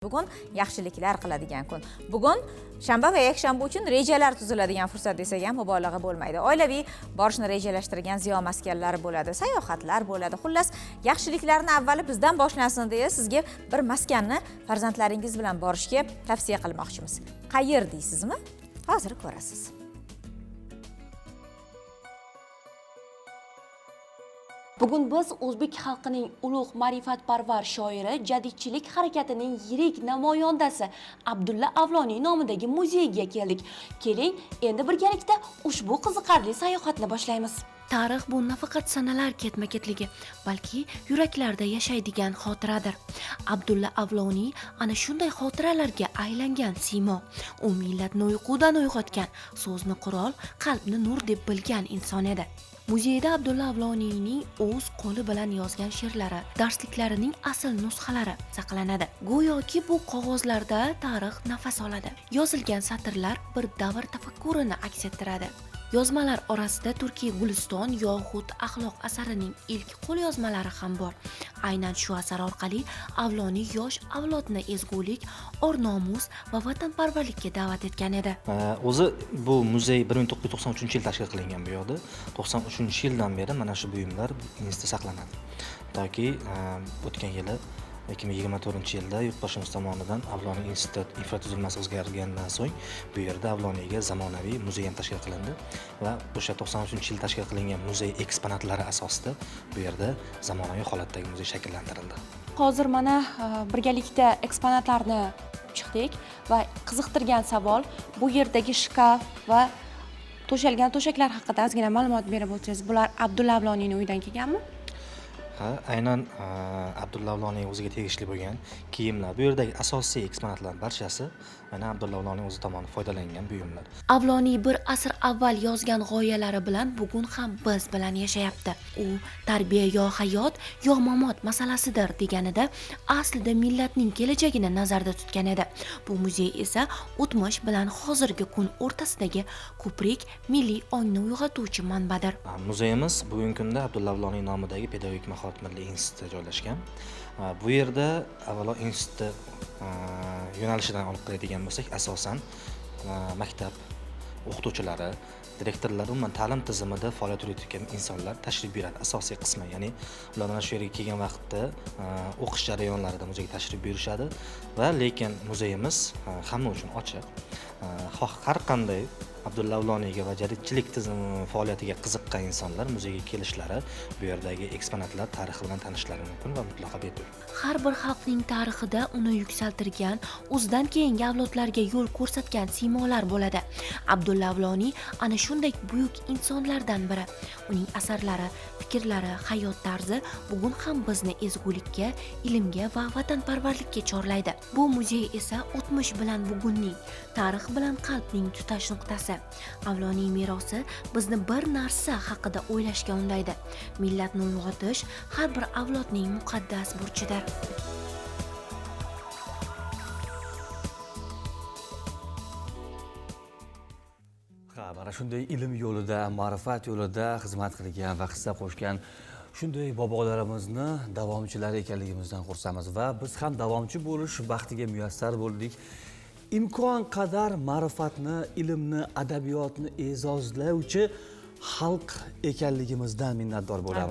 Bugun yaxshiliklar qiladigan kun. Bugun shanba va yakshanba uchun rejalar tuziladigan fursat desak ham mubolag'a bo'lmaydi. Oilaviy borishni rejalashtirgan ziyo maskanlari bo'ladi, sayohatlar bo'ladi. Xullas, yaxshiliklarni avvali bizdan boshlansin deya sizga bir maskanni farzandlaringiz bilan borishga tavsiya qilmoqchimiz. Qayer deysizmi? Hozir ko'rasiz. Bugun biz o'zbek xalqining ulug' ma'rifatparvar shoiri, jadidchilik harakatining yirik namoyandasi Abdulla Avloniy nomidagi muzeyga keldik. Keling, endi birgalikda ushbu qiziqarli sayohatni boshlaymiz. Tarix bu nafaqat sanalar ketma-ketligi, balki yuraklarda yashaydigan xotiradir. Abdulla Avloniy ana shunday xotiralarga aylangan simo. U millatni uyqudan uyg'otgan, so'zni qurol, qalbni nur deb bilgan inson edi. Muzeyda Abdulla Avloniyning o'z qo'li bilan yozgan she'rlari, darsliklarining asl nusxalari saqlanadi. Go'yoki bu qog'ozlarda tarix nafas oladi. Yozilgan satrlar bir davr tafakkurini aks ettiradi. Yozmalar orasida Turkiy Guliston yoxud Axloq asarining ilk qo'lyozmalari ham bor. Aynan shu asar orqali Avloniy yosh avlodni ezgulik, or-nomus va vatanparvarlikka da'vat etgan edi. O'zi bu muzey 1993-yil tashkil qilingan bu yoqda. 93-yildan beri mana shu buyumlar institutda saqlanadi. Toki o'tgan yili 2024-yilda yurtboshimiz tomonidan Avloniy institut infratuzilmasi o'zgargandan so'ng bu yerda Avloniyga zamonaviy muzey ham tashkil qilindi va o'sha 93-yil tashkil qilingan muzey eksponatlari asosida bu yerda zamonaviy holatdagi muzey shakllantirildi. Hozir mana birgalikda eksponatlarni chiqdik va qiziqtirgan savol bu yerdagi shkaf va to'shalgan to'shaklar haqida ozgina ma'lumot berib o'tsangiz. Bular Abdulla Avloniyning uyidan kelganmi? Aynan Abdulla Avloniy o'ziga tegishli bo'lgan kiyimlar. Bu yerdagi asosiy eksponatlarning barchasi mana Abdulla Avloniy o'zi tomonidan foydalangan buyumlar. Avloniy bir asr avval yozgan g'oyalari bilan bugun ham biz bilan yashayapti. U tarbiya yo hayot yo mamot masalasidir deganida aslida millatning kelajagini nazarda tutgan edi. Bu muzey esa o'tmish bilan hozirgi kun o'rtasidagi ko'prik, milliy ongni uyg'otuvchi manbadir. Muzeyimiz bugungi kunda Abdulla Avloniy nomidagi pedagogik mahorat milliy institutida joylashgan. Bu yerda avvalo institut yo'nalishidan olib qaraydigan bo'lsak, asosan maktab o'qituvchilari, direktorlar, umuman ta'lim tizimida faoliyat yuritayotgan insonlar tashrif buyuradi. Asosiy qismi, ya'ni ular mana shu yerga kelgan vaqtda o'qish jarayonlarida muzeyga tashrif buyurishadi va lekin muzeyimiz hamma uchun ochiq. Har qanday Abdulla Avloniyga va jadidchilik faoliyatiga qiziqqan insonlar muzeyga kelishlari, bu yerdagi eksponatlar tarixi bilan tanishishlari mumkin va mutlaqo bepul. Har bir xalqning tarixida uni yuksaltirgan, o'zidan keyingi avlodlarga yo'l ko'rsatgan simolar bo'ladi. Abdulla Avloniy ana shunday buyuk insonlardan biri. Uning asarlari, fikrlari, hayot tarzi bugun ham bizni ezgulikka, ilmga va vatanparvarlikka chorlaydi. Bu muzey esa o'tmish bilan bugunning, tarix bilan qalbning tutash nuqtasi. Avloniy merosi bizni bir narsa haqida o'ylashga undaydi. Millatni uyg'otish har bir avlodning muqaddas burchidir. Mana shunday ilm yo'lida, ma'rifat yo'lida xizmat qilgan va hissa qo'shgan shunday bobolarimizni davomchilari ekanligimizdan xursandmiz va biz ham davomchi bo'lish baxtiga muyassar bo'ldik. Imkon qadar ma'rifatni, ilmni, adabiyotni e'zozlovchi xalq ekanligimizdan minnatdor bo'lamiz.